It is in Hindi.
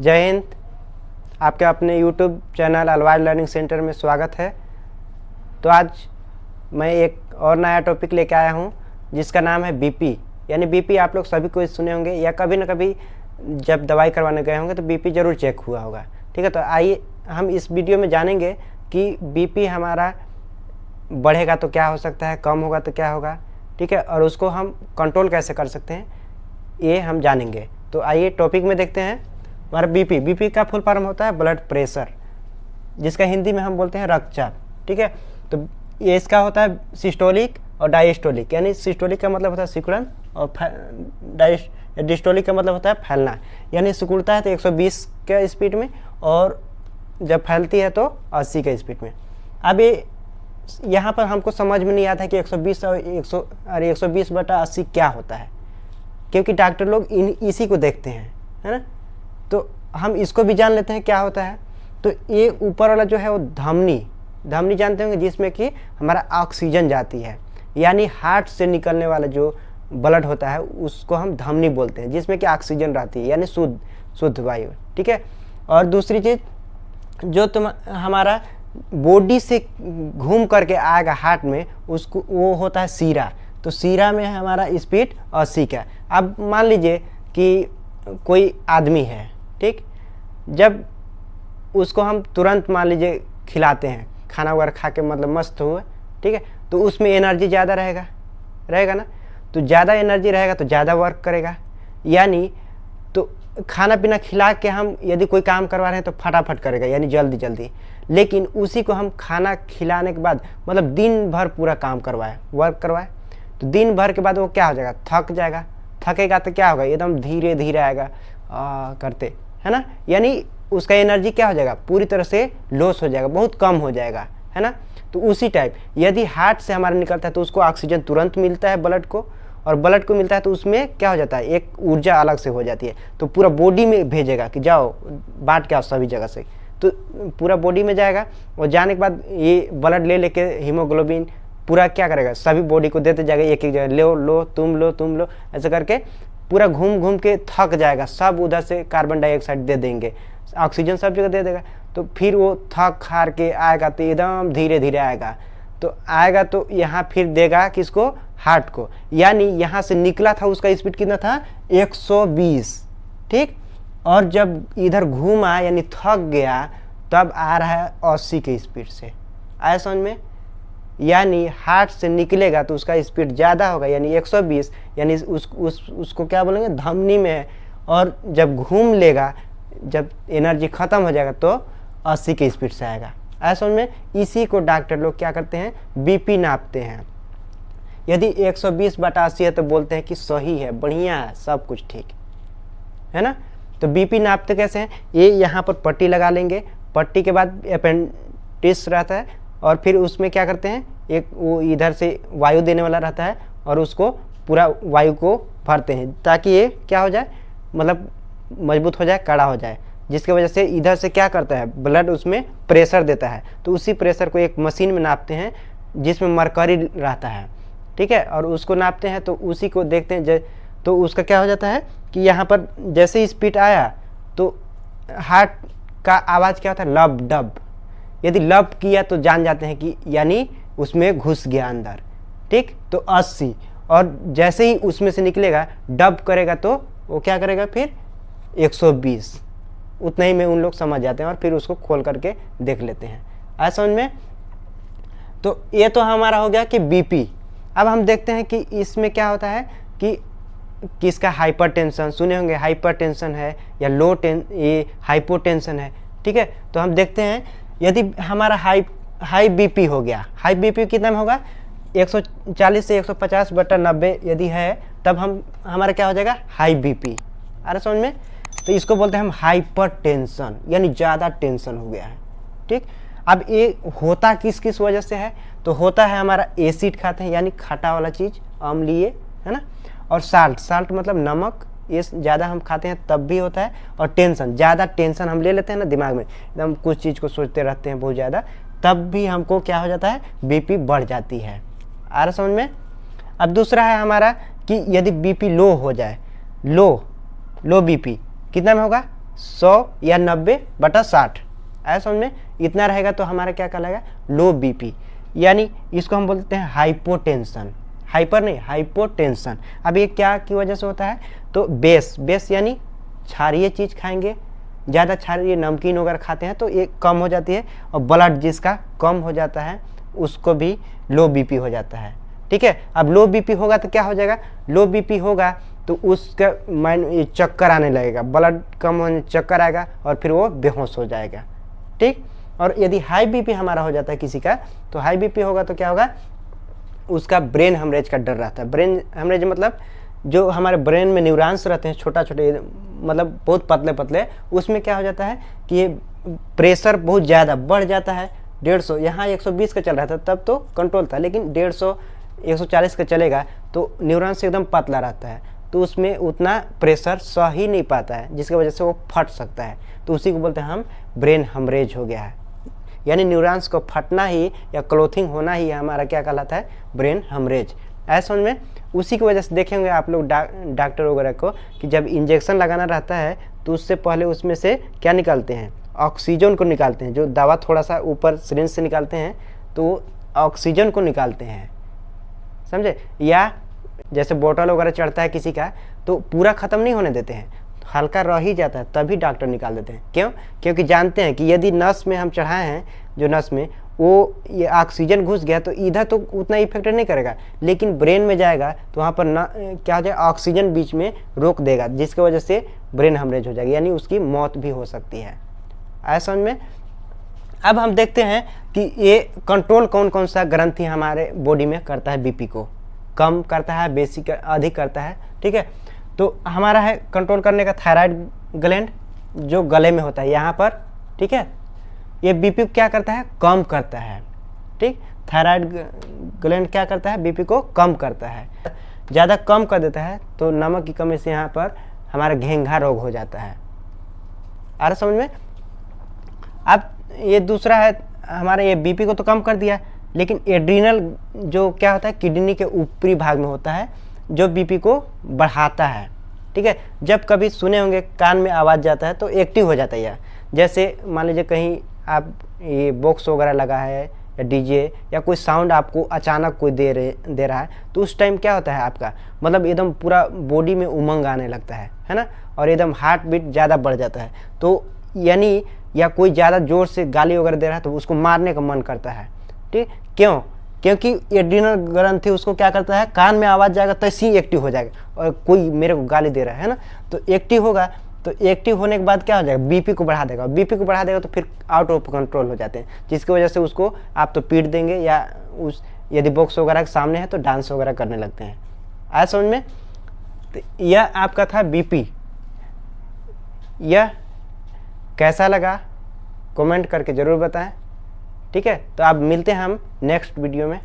जय हिंद। आपके अपने YouTube channel always learning centre में स्वागत है। तो आज मैं एक और नया टॉपिक लेके आया हूँ जिसका नाम है बीपी। यानी बीपी आप लोग सभी को सुने होंगे या कभी ना कभी जब दवाई करवाने गए होंगे तो बीपी ज़रूर चेक हुआ होगा। ठीक है, तो आइए हम इस वीडियो में जानेंगे कि बीपी हमारा बढ़ेगा तो क्या हो सकता है, कम होगा तो क्या होगा। ठीक है, और उसको हम कंट्रोल कैसे कर सकते हैं ये हम जानेंगे। तो आइए टॉपिक में देखते हैं। हमारा बीपी का फुल फॉर्म होता है ब्लड प्रेशर, जिसका हिंदी में हम बोलते हैं रक्तचाप। ठीक है, तो ये इसका होता है सिस्टोलिक और डायस्टोलिक। यानी सिस्टोलिक का मतलब होता है सिकुड़न और डिस्टोलिक का मतलब होता है फैलना। यानी सिकुड़ता है तो 120 के स्पीड में और जब फैलती है तो 80 के स्पीड में। अब ये यहाँ पर हमको समझ में नहीं आता है कि 120 और 120/80 क्या होता है, क्योंकि डॉक्टर लोग इसी को देखते हैं, है ना। तो हम इसको भी जान लेते हैं क्या होता है। तो ये ऊपर वाला जो है वो धमनी जानते होंगे, जिसमें कि हमारा ऑक्सीजन जाती है। यानी हार्ट से निकलने वाला जो ब्लड होता है उसको हम धमनी बोलते हैं, जिसमें कि ऑक्सीजन रहती है यानी शुद्ध वायु। ठीक है, और दूसरी चीज़ जो हमारा बॉडी से घूम करके आएगा हार्ट में, उसको वो होता है सीरा। तो सीरा में हमारा स्पीड 80 का। अब मान लीजिए कि कोई आदमी है, ठीक, जब उसको हम तुरंत मान लीजिए खिलाते हैं, खाना वगैरह खा के मतलब मस्त हुए, ठीक है, तो उसमें एनर्जी ज़्यादा रहेगा ना। तो ज़्यादा एनर्जी रहेगा तो ज़्यादा वर्क करेगा। यानी तो खाना पीना खिला के हम यदि कोई काम करवा रहे हैं तो फटाफट करेगा, यानी जल्दी। लेकिन उसी को हम खाना खिलाने के बाद मतलब दिन भर पूरा काम वर्क करवाए, तो दिन भर के बाद वो क्या हो जाएगा, थक जाएगा। थकेगा तो क्या होगा, एकदम धीरे धीरे आएगा करते, है ना। यानी उसका एनर्जी क्या हो जाएगा, पूरी तरह से लॉस हो जाएगा, बहुत कम हो जाएगा, है ना। तो उसी टाइप यदि हार्ट से हमारा निकलता है तो उसको ऑक्सीजन तुरंत मिलता है ब्लड को, और ब्लड को मिलता है तो उसमें क्या हो जाता है, एक ऊर्जा अलग से हो जाती है। तो पूरा बॉडी में भेजेगा कि जाओ बांट के आओ सभी जगह से। तो पूरा बॉडी में जाएगा और जाने के बाद ये ब्लड ले लेके हीमोग्लोबिन पूरा क्या करेगा, सभी बॉडी को देते जाएगा, एक जगह लो तुम लो, ऐसे करके पूरा घूम के थक जाएगा। सब उधर से कार्बन डाइऑक्साइड दे देंगे, ऑक्सीजन सब जगह दे देगा। तो फिर वो थक हार के आएगा तो एकदम धीरे धीरे आएगा। तो आएगा तो यहाँ फिर देगा किसको, हार्ट को। यानी यहाँ से निकला था उसका स्पीड कितना था, 120, ठीक। और जब इधर घूमा यानी थक गया तब आ रहा है 80 के स्पीड से। आया समझ में। यानी हार्ट से निकलेगा तो उसका स्पीड ज़्यादा होगा, यानी 120, यानी उसको क्या बोलेंगे, धमनी में है। और जब घूम लेगा, जब एनर्जी ख़त्म हो जाएगा तो 80 के स्पीड से आएगा। ऐसा में इसी को डॉक्टर लोग क्या करते हैं, बीपी नापते हैं। यदि 120/80 है तो बोलते हैं कि सही है, बढ़िया है, सब कुछ ठीक है ना। तो बीपी नापते कैसे हैं, ये यहाँ पर पट्टी लगा लेंगे। पट्टी के बाद अपेंडिक्स रहता है और फिर उसमें क्या करते हैं, एक वो इधर से वायु देने वाला रहता है और उसको पूरा वायु को भरते हैं ताकि ये क्या हो जाए, मतलब मजबूत हो जाए, कड़ा हो जाए। जिसकी वजह से इधर से क्या करता है, ब्लड उसमें प्रेशर देता है। तो उसी प्रेशर को एक मशीन में नापते हैं जिसमें मरकरी रहता है, ठीक है, और उसको नापते हैं। तो उसी को देखते हैं तो उसका क्या हो जाता है कि यहाँ पर जैसे ही स्पीड आया तो हार्ट का आवाज़ क्या होता है, लब डब। यदि लब किया तो जान जाते हैं कि यानी उसमें घुस गया अंदर, ठीक। तो 80, और जैसे ही उसमें से निकलेगा डब करेगा तो वो क्या करेगा फिर 120। उतना ही में उन लोग समझ जाते हैं और फिर उसको खोल करके देख लेते हैं। ऐसा समझ में। तो ये तो हमारा हो गया कि बीपी। अब हम देखते हैं कि इसमें क्या होता है कि किसका हाइपरटेंशन, सुने होंगे हाइपरटेंशन है या ये हाइपोटेंशन है, ठीक है। तो हम देखते हैं यदि हमारा हाई बीपी हो गया, हाई बीपी कितना में होगा, 140 से 150/90 यदि है तब हमारा क्या हो जाएगा, हाई बीपी। अरे समझ में। तो इसको बोलते हैं हम हाइपरटेंशन, यानी ज़्यादा टेंशन हो गया है, ठीक। अब ये होता किस वजह से है, तो होता है हमारा एसिड खाते हैं, यानी खट्टा वाला चीज़, अम्लीय, है ना। और साल्ट मतलब नमक, ये ज़्यादा हम खाते हैं तब भी होता है। और टेंशन, ज़्यादा टेंशन हम ले लेते हैं ना दिमाग में, एकदम कुछ चीज़ को सोचते रहते हैं बहुत ज़्यादा, तब भी हमको क्या हो जाता है, बीपी बढ़ जाती है। आ रहा समझ में। अब दूसरा है हमारा कि यदि बीपी लो हो जाए, लो बीपी कितना में होगा, 100 या 90/60, ऐसा समझ में, इतना रहेगा तो हमारा क्या कहलाएगा, लो बीपी। यानी इसको हम बोलते हैं हाइपोटेंशन, हाइपर नहीं, हाइपोटेंशन। अब ये क्या की वजह से होता है, तो बेस यानी क्षारीय चीज़ खाएंगे, ज़्यादा क्षारीय नमकीन वगैरह खाते हैं तो ये कम हो जाती है, और ब्लड जिसका कम हो जाता है उसको भी लो बीपी हो जाता है। ठीक है, अब लो बीपी होगा तो क्या हो जाएगा, लो बीपी होगा तो उसका माइंड चक्कर आने लगेगा, ब्लड कम होने चक्कर आएगा और फिर वो बेहोश हो जाएगा। ठीक, और यदि हाई बीपी हमारा हो जाता है किसी का, तो हाई बीपी होगा तो क्या होगा, उसका ब्रेन हेमरेज का डर रहता है। ब्रेन हेमरेज मतलब जो हमारे ब्रेन में न्यूरॉन्स रहते हैं छोटा छोटे, मतलब बहुत पतले पतले, उसमें क्या हो जाता है कि ये प्रेशर बहुत ज़्यादा बढ़ जाता है। 150, यहाँ 120 का चल रहा था तब तो कंट्रोल था, लेकिन 150 140 का चलेगा तो न्यूरॉन्स एकदम पतला रहता है, तो उसमें उतना प्रेशर सह ही नहीं पाता है, जिसकी वजह से वो फट सकता है। तो उसी को बोलते हैं हम ब्रेन हेमरेज हो गया है। यानी न्यूरॉन्स को फटना ही या क्लोथिंग होना ही हमारा क्या कहलाता है, ब्रेन हेमरेज। ऐसा में उसी की वजह से देखेंगे आप लोग डॉक्टर वगैरह को कि जब इंजेक्शन लगाना रहता है तो उससे पहले उसमें से क्या निकालते हैं, ऑक्सीजन को निकालते हैं। जो दवा थोड़ा सा ऊपर सिरिंज से निकालते हैं तो ऑक्सीजन को निकालते हैं, समझे। या जैसे बोतल वगैरह चढ़ता है किसी का तो पूरा ख़त्म नहीं होने देते हैं, हल्का रह ही जाता है, तभी डॉक्टर निकाल देते हैं। क्यों, क्योंकि जानते हैं कि यदि नस में हम चढ़ाए हैं, जो नस में वो ये ऑक्सीजन घुस गया तो इधर तो उतना इफेक्ट नहीं करेगा, लेकिन ब्रेन में जाएगा तो वहाँ पर क्या हो जाएगा, ऑक्सीजन बीच में रोक देगा, जिसकी वजह से ब्रेन हेमरेज हो जाएगी, यानी उसकी मौत भी हो सकती है। ऐसा समझ में। अब हम देखते हैं कि ये कंट्रोल कौन कौन सा ग्रंथि हमारे बॉडी में करता है, बीपी को कम करता है, बेसिक अधिक करता है। ठीक है, तो हमारा है कंट्रोल करने का थायराइड ग्लैंड, जो गले में होता है यहाँ पर। ठीक है, ये बीपी क्या करता है, कम करता है। ठीक, थायराइड ग्लैंड क्या करता है, बीपी को कम करता है। ज़्यादा कम कर देता है तो नमक की कमी से यहाँ पर हमारा घेंघा रोग हो जाता है। आ रहा समझ में। अब ये दूसरा है हमारे, ये बीपी को तो कम कर दिया, लेकिन एड्रीनल जो क्या होता है, किडनी के ऊपरी भाग में होता है, जो बीपी को बढ़ाता है। ठीक है, जब कभी सुने होंगे कान में आवाज़ जाता है तो एक्टिव हो जाता है यह। जैसे मान लीजिए कहीं आप ये बॉक्स वगैरह लगा है या डीजे या कोई साउंड आपको अचानक कोई दे रहा है, तो उस टाइम क्या होता है आपका, मतलब एकदम पूरा बॉडी में उमंग आने लगता है ना, और एकदम हार्ट बीट ज़्यादा बढ़ जाता है। तो यानी या कोई ज़्यादा ज़ोर से गाली वगैरह दे रहा है तो उसको मारने का मन करता है। ठीक, क्यों, क्योंकि एड्रीनल ग्रंथि उसको क्या करता है, कान में आवाज़ जाएगा तो ऐसे ही एक्टिव हो जाएगा, और कोई मेरे को गाली दे रहा है ना, तो एक्टिव होगा, तो एक्टिव होने के बाद क्या हो जाएगा, बीपी को बढ़ा देगा। बीपी को बढ़ा देगा तो फिर आउट ऑफ कंट्रोल हो जाते हैं, जिसकी वजह से उसको आप तो पीट देंगे, या उस यदि बॉक्स वगैरह के सामने है तो डांस वगैरह करने लगते हैं। आया समझ में। तो यह आपका था बीपी। यह कैसा लगा कमेंट करके ज़रूर बताएं। ठीक है, तो आप मिलते हैं हम नेक्स्ट वीडियो में।